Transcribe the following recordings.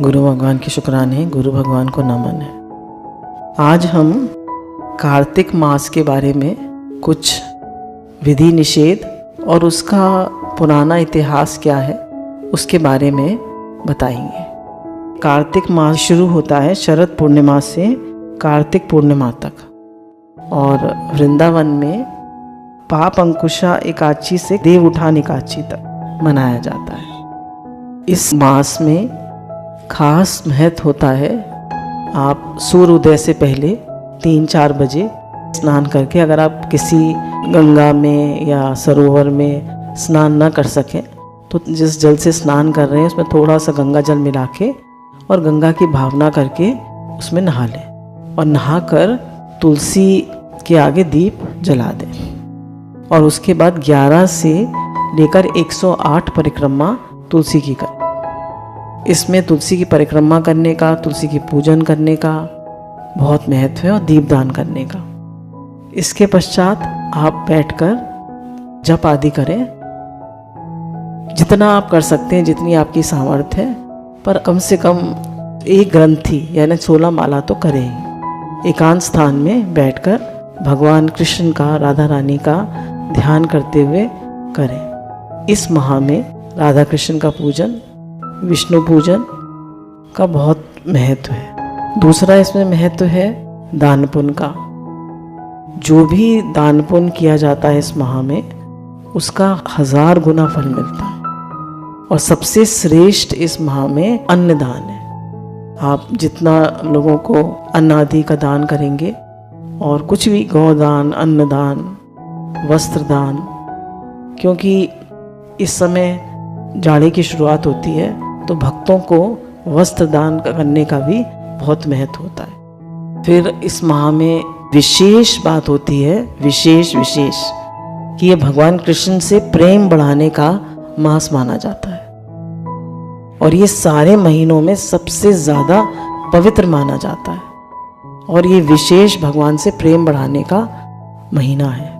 गुरु भगवान की शुक्राने हैं, गुरु भगवान को नमन है। आज हम कार्तिक मास के बारे में कुछ विधि निषेध और उसका पुराना इतिहास क्या है उसके बारे में बताएंगे। कार्तिक मास शुरू होता है शरद पूर्णिमा से कार्तिक पूर्णिमा तक और वृंदावन में पाप अंकुशा एकादशी से देव उठान एकादशी तक मनाया जाता है। इस मास में खास महत्व होता है। आप सूर्य उदय से पहले 3-4 बजे स्नान करके, अगर आप किसी गंगा में या सरोवर में स्नान न कर सकें तो जिस जल से स्नान कर रहे हैं उसमें थोड़ा सा गंगा जल मिला के और गंगा की भावना करके उसमें नहा लें और नहाकर तुलसी के आगे दीप जला दें और उसके बाद 11 से लेकर 108 परिक्रमा तुलसी की करें। इसमें तुलसी की परिक्रमा करने का, तुलसी की पूजन करने का बहुत महत्व है और दीपदान करने का। इसके पश्चात आप बैठकर जप आदि करें, जितना आप कर सकते हैं, जितनी आपकी सामर्थ्य है, पर कम से कम एक ग्रंथि यानी 16 माला तो करें ही। एकांत स्थान में बैठकर भगवान कृष्ण का, राधा रानी का ध्यान करते हुए करें। इस माह में राधा कृष्ण का पूजन, विष्णु पूजन का बहुत महत्व है। दूसरा इसमें महत्व है दान पुण्य का। जो भी दान पुण्य किया जाता है इस माह में उसका 1000 गुना फल मिलता है और सबसे श्रेष्ठ इस माह में अन्नदान है। आप जितना लोगों को अन्न आदि का दान करेंगे और कुछ भी गौदान, अन्नदान, वस्त्रदान, क्योंकि इस समय जाड़े की शुरुआत होती है तो भक्तों को वस्त्र दान करने का भी बहुत महत्व होता है। फिर इस माह में विशेष बात होती है, विशेष कि ये भगवान कृष्ण से प्रेम बढ़ाने का मास माना जाता है और ये सारे महीनों में सबसे ज़्यादा पवित्र माना जाता है और ये विशेष भगवान से प्रेम बढ़ाने का महीना है।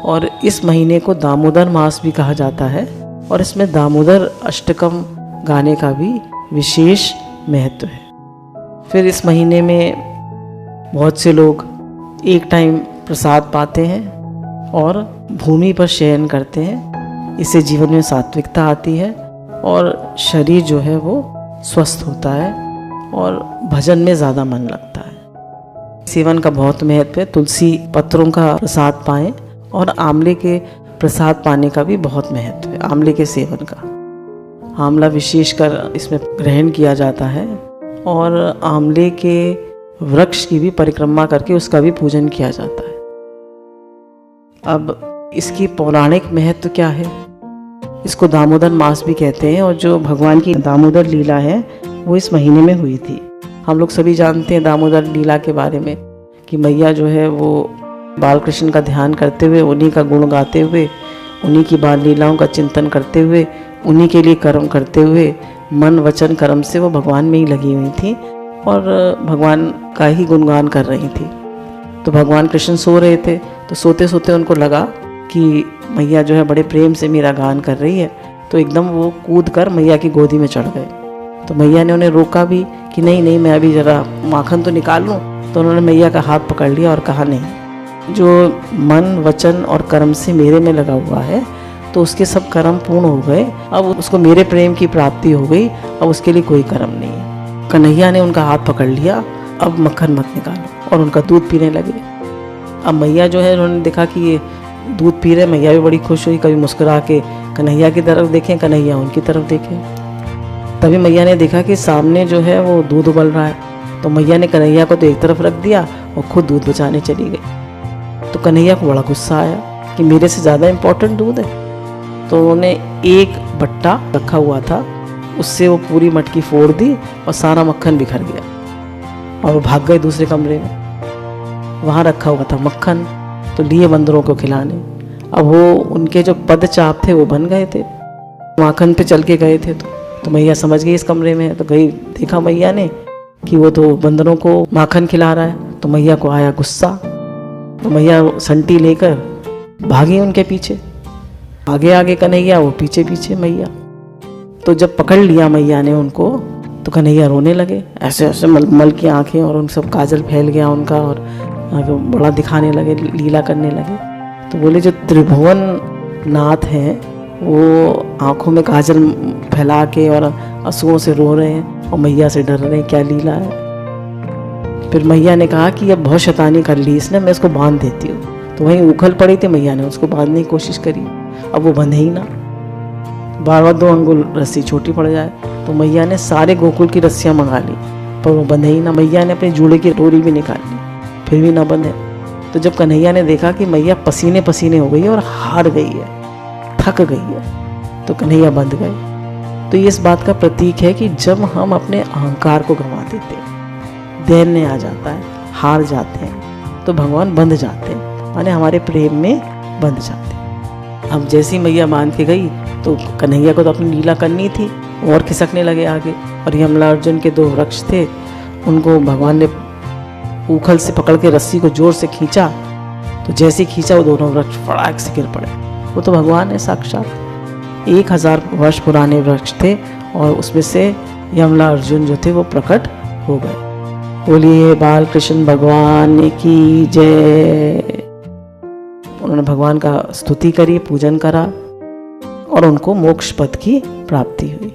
और इस महीने को दामोदर मास भी कहा जाता है और इसमें दामोदर अष्टकम गाने का भी विशेष महत्व है। फिर इस महीने में बहुत से लोग एक टाइम प्रसाद पाते हैं और भूमि पर शयन करते हैं। इससे जीवन में सात्विकता आती है और शरीर जो है वो स्वस्थ होता है और भजन में ज़्यादा मन लगता है। सेवन का बहुत महत्व है। तुलसी पत्रों का प्रसाद पाएं और आंवले के प्रसाद पाने का भी बहुत महत्व है। आंवले के सेवन का, आंवला विशेषकर इसमें ग्रहण किया जाता है और आंवले के वृक्ष की भी परिक्रमा करके उसका भी पूजन किया जाता है। अब इसकी पौराणिक महत्व क्या है? इसको दामोदर मास भी कहते हैं और जो भगवान की दामोदर लीला है वो इस महीने में हुई थी। हम लोग सभी जानते हैं दामोदर लीला के बारे में कि मैया जो है वो बाल कृष्ण का ध्यान करते हुए, उन्हीं का गुण गाते हुए, उन्हीं की बाल लीलाओं का चिंतन करते हुए, उन्हीं के लिए कर्म करते हुए मन वचन कर्म से वो भगवान में ही लगी हुई थी और भगवान का ही गुणगान कर रही थी। तो भगवान कृष्ण सो रहे थे तो सोते सोते उनको लगा कि मैया जो है बड़े प्रेम से मेरा गान कर रही है, तो एकदम वो कूद कर मैया की गोदी में चढ़ गए। तो मैया ने उन्हें रोका भी कि नहीं मैं अभी ज़रा माखन तो निकाल लूँ। तो उन्होंने मैया का हाथ पकड़ लिया और कहा नहीं, जो मन वचन और कर्म से मेरे में लगा हुआ है तो उसके सब कर्म पूर्ण हो गए, अब उसको मेरे प्रेम की प्राप्ति हो गई, अब उसके लिए कोई कर्म नहीं है। कन्हैया ने उनका हाथ पकड़ लिया, अब मक्खन मत निकालो, और उनका दूध पीने लगे। अब मैया जो है उन्होंने देखा कि ये दूध पी रहे, मैया भी बड़ी खुश हुई, कभी मुस्कुरा के कन्हैया की तरफ देखें, कन्हैया उनकी तरफ देखें। तभी मैया ने देखा कि सामने जो है वो दूध उबल रहा है, तो मैया ने कन्हैया को तो एक तरफ रख दिया और खुद दूध बचाने चली गई। तो कन्हैया को बड़ा गुस्सा आया कि मेरे से ज़्यादा इम्पोर्टेंट दूध है। तो उन्होंने एक बट्टा रखा हुआ था, उससे वो पूरी मटकी फोड़ दी और सारा मक्खन बिखर गया और वो भाग गए दूसरे कमरे में। वहाँ रखा हुआ था मक्खन, तो लिए बंदरों को खिलाने। अब वो उनके जो पद चाप थे वो बन गए थे, माखन पे चल के गए थे। तो मैया समझ गई इस कमरे में, तो गई, देखा मैया ने कि वो तो बंदरों को माखन खिला रहा है। तो मैया को आया गुस्सा, तो मैया संटी लेकर भागी उनके पीछे, आगे आगे कन्हैया, वो पीछे पीछे मैया। तो जब पकड़ लिया मैया ने उनको, तो कन्हैया रोने लगे, ऐसे ऐसे मलमल की आंखें और उन सब काजल फैल गया उनका, और बड़ा दिखाने लगे, लीला करने लगे। तो बोले जो त्रिभुवन नाथ हैं वो आंखों में काजल फैला के और आंसुओं से रो रहे हैं और मैया से डर रहे हैं, क्या लीला है। फिर मैया ने कहा कि अब बहुत शैतानी कर ली इसने, मैं इसको बांध देती हूँ। तो वहीं उखल पड़ी थी, मैया ने उसको बांधने की कोशिश करी, अब वो बंधे ही ना, बार बार 2 अंगुल रस्सी छोटी पड़ जाए। तो मैया ने सारे गोकुल की रस्सियाँ मंगा ली, पर वो बंधे ही ना। मैया ने अपने जूड़े की डोरी भी निकाल ली, फिर भी ना बंधे। तो जब कन्हैया ने देखा कि मैया पसीने पसीने हो गई है और हार गई है, थक गई है, तो कन्हैया बंध गए। तो ये इस बात का प्रतीक है कि जब हम अपने अहंकार को गंवा देते हैं, दैन्य आ जाता है, हार जाते हैं, तो भगवान बंध जाते हैं, माने हमारे प्रेम में बंध जाते हैं। अब जैसी मैया बांध के गई तो कन्हैया को तो अपनी लीला करनी थी, और खिसकने लगे आगे। और यमला अर्जुन के 2 वृक्ष थे, उनको भगवान ने उखल से पकड़ के रस्सी को जोर से खींचा, तो जैसे खींचा वो दोनों वृक्ष फड़ाक से गिर पड़े। वो तो भगवान है साक्षात। 1000 वर्ष पुराने वृक्ष थे और उसमें से यमला अर्जुन जो थे वो प्रकट हो गए। बोलिए बाल कृष्ण भगवान की जय। उन्होंने भगवान का स्तुति करी, पूजन करा और उनको मोक्ष पद की प्राप्ति हुई।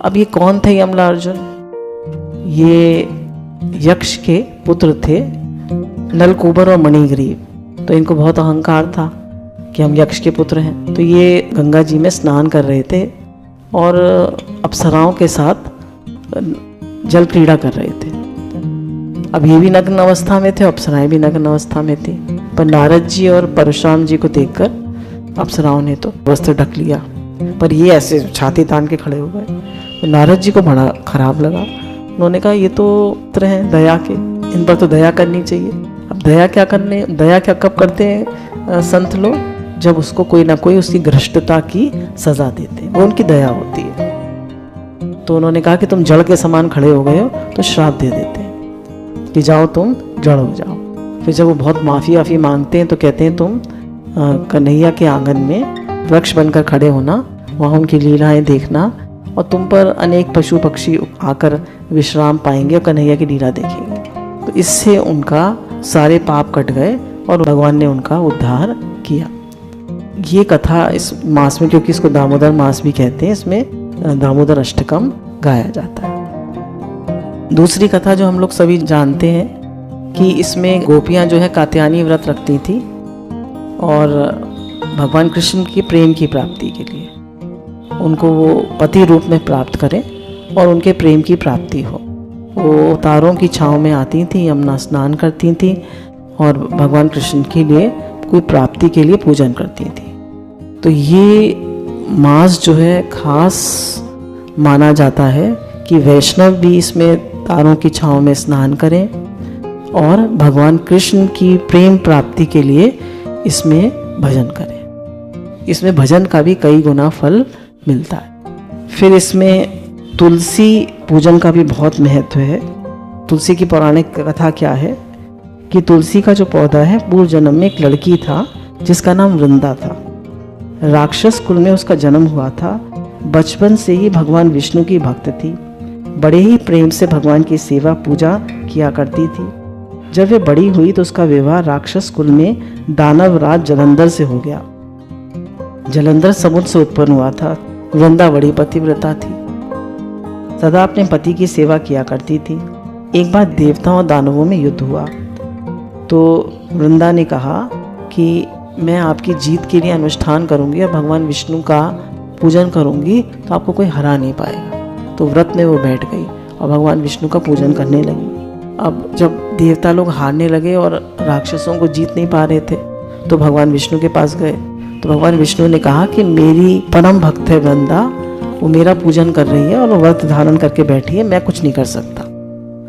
अब ये कौन थे यमला अर्जुन? ये यक्ष के पुत्र थे, नलकूबर और मणिग्रीव। तो इनको बहुत अहंकार था कि हम यक्ष के पुत्र हैं। तो ये गंगा जी में स्नान कर रहे थे और अप्सराओं के साथ जल क्रीड़ा कर रहे थे। अब ये भी नग्न अवस्था में थे, अप्सराएं भी नग्न अवस्था में थी। पर नारद जी और परशुराम जी को देखकर अप्सराओं ने तो वस्त्र ढक लिया, पर ये ऐसे छाती तान के खड़े हो गए। तो नारद जी को बड़ा खराब लगा। उन्होंने कहा ये तो पुत्र हैं दया के, इन पर तो दया करनी चाहिए। अब दया क्या कब करते हैं संत लोग? जब उसको कोई ना कोई उसकी भ्रष्टता की सजा देते हैं, वो उनकी दया होती है। तो उन्होंने कहा कि तुम जड़ के समान खड़े हो गए हो, तो श्राप दे देते हैं कि जाओ तुम जड़ हो जाओ। फिर जब वो बहुत माफ़ी मांगते हैं तो कहते हैं तुम कन्हैया के आंगन में वृक्ष बनकर खड़े होना, वहाँ उनकी लीलाएं देखना, और तुम पर अनेक पशु पक्षी आकर विश्राम पाएंगे और कन्हैया की लीला देखेंगे। तो इससे उनका सारे पाप कट गए और भगवान ने उनका उद्धार किया। ये कथा इस मास में, क्योंकि इसको दामोदर मास भी कहते हैं, इसमें दामोदर अष्टकम गाया जाता है। दूसरी कथा जो हम लोग सभी जानते हैं कि इसमें गोपियाँ जो है कात्यायनी व्रत रखती थी और भगवान कृष्ण की प्रेम की प्राप्ति के लिए उनको वो पति रूप में प्राप्त करें और उनके प्रेम की प्राप्ति हो। वो तारों की छाँव में आती थी, यमुना स्नान करती थी और भगवान कृष्ण के लिए कोई प्राप्ति के लिए पूजन करती थी। तो ये मास जो है खास माना जाता है कि वैष्णव भी इसमें तारों की छाँव में स्नान करें और भगवान कृष्ण की प्रेम प्राप्ति के लिए इसमें भजन करें। इसमें भजन का भी कई गुना फल मिलता है। फिर इसमें तुलसी पूजन का भी बहुत महत्व है। तुलसी की पौराणिक कथा क्या है कि तुलसी का जो पौधा है, पूर्व जन्म में एक लड़की था जिसका नाम वृंदा था। राक्षस कुल में उसका जन्म हुआ था। बचपन से ही भगवान विष्णु की भक्त थी। बड़े ही प्रेम से भगवान की सेवा पूजा किया करती थी। जब वे बड़ी हुई तो उसका विवाह राक्षस कुल में दानव राज जलंधर से हो गया। जलंधर समुद्र से उत्पन्न हुआ था। वृंदा बड़ी पतिव्रता थी, सदा अपने पति की सेवा किया करती थी। एक बार देवताओं और दानवों में युद्ध हुआ तो वृंदा ने कहा कि मैं आपकी जीत के लिए अनुष्ठान करूंगी और भगवान विष्णु का पूजन करूंगी, तो आपको कोई हरा नहीं पाएगा। तो व्रत में वो बैठ गई और भगवान विष्णु का पूजन करने लगी। अब जब देवता लोग हारने लगे और राक्षसों को जीत नहीं पा रहे थे तो भगवान विष्णु के पास गए। तो भगवान विष्णु ने कहा कि मेरी परम भक्त है वृंदा, वो मेरा पूजन कर रही है और वो व्रत धारण करके बैठी है, मैं कुछ नहीं कर सकता।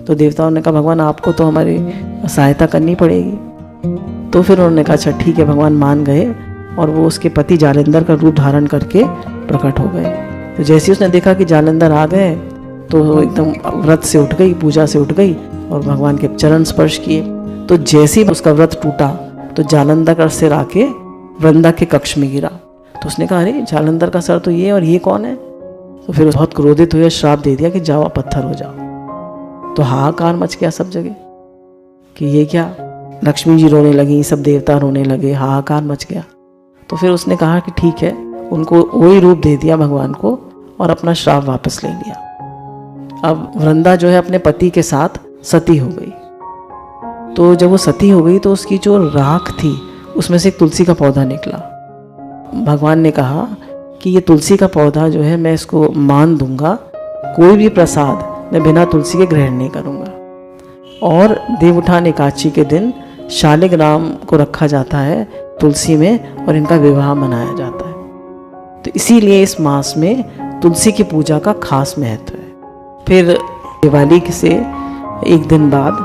तो देवताओं ने कहा भगवान आपको तो हमारी सहायता करनी पड़ेगी। तो फिर उन्होंने कहा अच्छा ठीक है। भगवान मान गए और वो उसके पति जालंधर का रूप धारण करके प्रकट हो गए। तो जैसे उसने देखा कि जालंधर आ गए तो एकदम व्रत से उठ गई, पूजा से उठ गई और भगवान के चरण स्पर्श किए। तो जैसे ही उसका व्रत टूटा तो जालंधर का सिर आके वृंदा के कक्ष में गिरा। तो उसने कहा अरे जालंधर का सर तो ये, और ये कौन है? तो फिर बहुत क्रोधित हुए, श्राप दे दिया कि जाओ आप पत्थर हो जाओ। तो हाहाकार मच गया सब जगह कि ये क्या, लक्ष्मी जी रोने लगी, सब देवता रोने लगे, हाहाकार मच गया। तो फिर उसने कहा कि ठीक है, उनको वही रूप दे दिया भगवान को और अपना श्राप वापस ले लिया। अब वृंदा जो है अपने पति के साथ सती हो गई। तो जब वो सती हो गई तो उसकी जो राख थी उसमें से एक तुलसी का पौधा निकला। भगवान ने कहा कि ये तुलसी का पौधा जो है मैं इसको मान दूंगा, कोई भी प्रसाद मैं बिना तुलसी के ग्रहण नहीं करूंगा। और देवउठान एकादशी के दिन शालिग्राम को रखा जाता है तुलसी में और इनका विवाह मनाया जाता है। तो इसीलिए इस मास में तुलसी की पूजा का खास महत्व है। फिर दिवाली से एक दिन बाद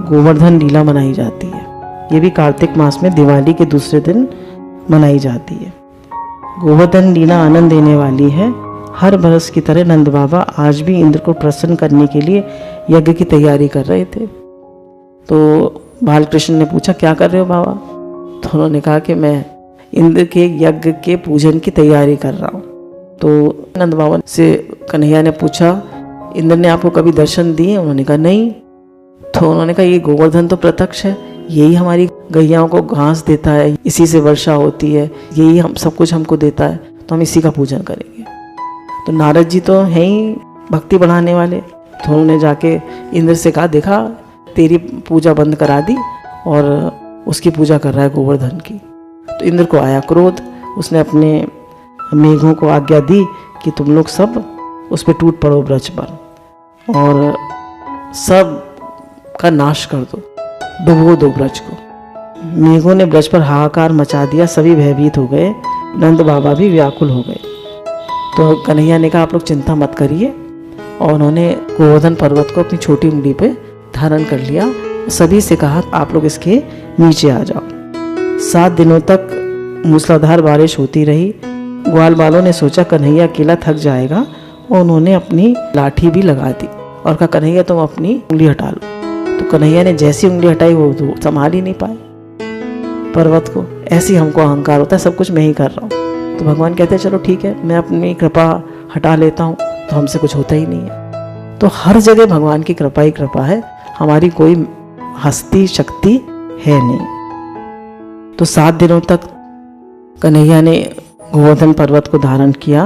गोवर्धन लीला मनाई जाती है। ये भी कार्तिक मास में दिवाली के दूसरे दिन मनाई जाती है। गोवर्धन लीला आनंद देने वाली है। हर बरस की तरह नंद बाबा आज भी इंद्र को प्रसन्न करने के लिए यज्ञ की तैयारी कर रहे थे। तो बालकृष्ण ने पूछा, क्या कर रहे हो बाबा? तो उन्होंने कहा कि मैं इंद्र के यज्ञ के पूजन की तैयारी कर रहा हूँ। तो नंद बाबा से कन्हैया ने पूछा, इंद्र ने आपको कभी दर्शन दिए? उन्होंने कहा नहीं। तो उन्होंने कहा ये गोवर्धन तो प्रत्यक्ष है, यही हमारी गैयाओं को घास देता है, इसी से वर्षा होती है, यही हम सब कुछ हमको देता है, तो हम इसी का पूजन करेंगे। तो नारद जी तो हैं ही भक्ति बढ़ाने वाले। तो उन्होंने जाके इंद्र से कहा, देखा तेरी पूजा बंद करा दी और उसकी पूजा कर रहा है गोवर्धन की। तो इंद्र को आया क्रोध। उसने अपने मेघों को आज्ञा दी कि तुम लोग सब उस पर टूट पड़ो ब्रज पर और सब का नाश कर दो, डुबो दो ब्रज को। मेघों ने ब्रज पर हाहाकार मचा दिया, सभी भयभीत हो गए, नंद बाबा भी व्याकुल हो गए। तो कन्हैया ने कहा आप लोग चिंता मत करिए, और उन्होंने गोवर्धन पर्वत को अपनी छोटी उंगली पे धारण कर लिया। सभी से कहा आप लोग इसके नीचे आ जाओ। 7 दिनों तक मूसलाधार बारिश होती रही। ग्वाल बालों ने सोचा कन्हैया अकेला थक जाएगा और उन्होंने अपनी लाठी भी लगा दी और कहा कन्हैया तुम अपनी उंगली हटा लो। तो कन्हैया ने जैसी उंगली हटाई वो तो संभाल ही नहीं पाए पर्वत को। ऐसी हमको अहंकार होता है, सब कुछ मैं ही कर रहा हूँ। तो भगवान कहते हैं चलो ठीक है, मैं अपनी कृपा हटा लेता हूँ, तो हमसे कुछ होता ही नहीं है। तो हर जगह भगवान की कृपा ही कृपा है, हमारी कोई हस्ती शक्ति है नहीं। तो 7 दिनों तक कन्हैया ने गोवर्धन पर्वत को धारण किया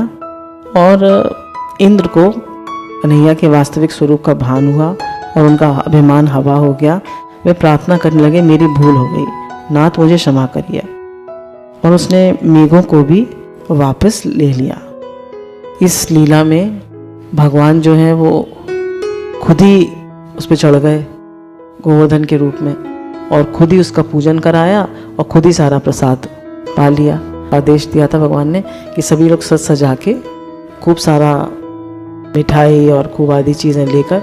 और इंद्र को कन्हैया के वास्तविक स्वरूप का भान हुआ और उनका अभिमान हवा हो गया। वे प्रार्थना करने लगे मेरी भूल हो गई, नाथ मुझे क्षमा करिए। और उसने मेघों को भी वापस ले लिया। इस लीला में भगवान जो है वो खुद ही उस पर चढ़ गए गोवर्धन के रूप में और खुद ही उसका पूजन कराया और खुद ही सारा प्रसाद पा लिया। आदेश दिया था भगवान ने कि सभी लोग सज सजा के खूब सारा मिठाई और खूब आदि चीज़ें लेकर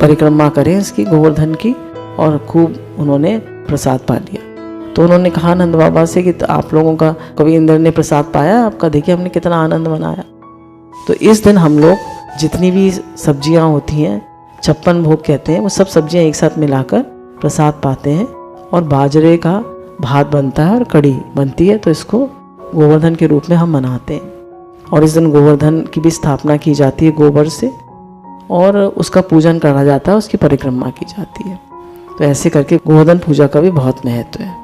परिक्रमा करें इसकी गोवर्धन की, और खूब उन्होंने प्रसाद पा लिया। तो उन्होंने कहा नंद बाबा से कि आप लोगों का कभी इंद्र ने प्रसाद पाया आपका? देखिए हमने कितना आनंद मनाया। तो इस दिन हम लोग जितनी भी सब्जियां होती हैं, 56 भोग कहते हैं, वो सब सब्जियां एक साथ मिलाकर प्रसाद पाते हैं और बाजरे का भात बनता है और कड़ी बनती है। तो इसको गोवर्धन के रूप में हम मनाते हैं और इस दिन गोवर्धन की भी स्थापना की जाती है गोबर से और उसका पूजन करा जाता है, उसकी परिक्रमा की जाती है। तो ऐसे करके गोवर्धन पूजा का भी बहुत महत्व है।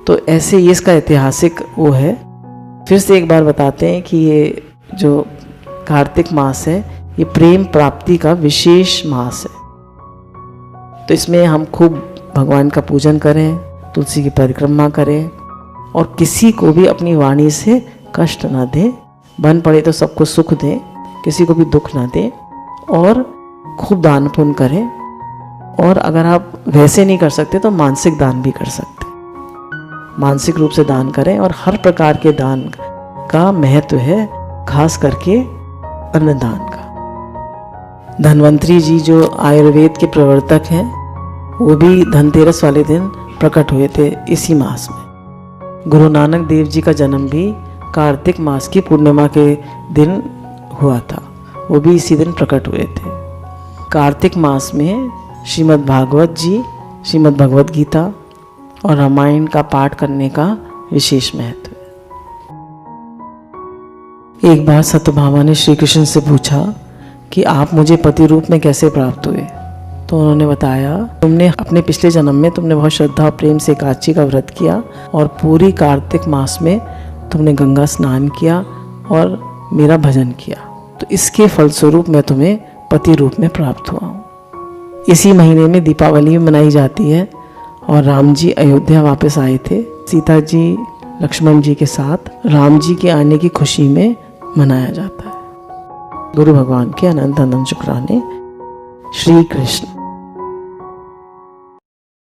तो ऐसे ये इसका ऐतिहासिक वो है। फिर से एक बार बताते हैं कि ये जो कार्तिक मास है ये प्रेम प्राप्ति का विशेष मास है। तो इसमें हम खूब भगवान का पूजन करें, तुलसी की परिक्रमा करें और किसी को भी अपनी वाणी से कष्ट ना दें, बन पड़े तो सबको सुख दें, किसी को भी दुख ना दें और खूब दान पुण्य करें। और अगर आप वैसे नहीं कर सकते तो मानसिक दान भी कर सकते हैं। मानसिक रूप से दान करें और हर प्रकार के दान का महत्व है, खास करके अन्नदान का। धन्वंतरी जी जो आयुर्वेद के प्रवर्तक हैं वो भी धनतेरस वाले दिन प्रकट हुए थे इसी मास में। गुरु नानक देव जी का जन्म भी कार्तिक मास की पूर्णिमा के दिन हुआ था, वो भी इसी दिन प्रकट हुए थे। कार्तिक मास में श्रीमद् भागवत जी, श्रीमद् भगवत गीता और रामायण का पाठ करने का विशेष महत्व है। एक बार सत्यभामा ने श्री कृष्ण से पूछा कि आप मुझे पति रूप में कैसे प्राप्त हुए। तो उन्होंने बताया, तुमने अपने पिछले जन्म में तुमने बहुत श्रद्धा और प्रेम से एकादशी का व्रत किया और पूरी कार्तिक मास में तुमने गंगा स्नान किया और मेरा भजन किया, तो इसके फलस्वरूप मैं तुम्हें पति रूप में प्राप्त हुआ हूँ। इसी महीने में दीपावली मनाई जाती है और राम जी अयोध्या वापस आए थे। सीता जी लक्ष्मण जी के साथ राम जी के आने की खुशी में मनाया जाता है। गुरु भगवान के अनंत अनंत शुक्राने। श्री कृष्ण।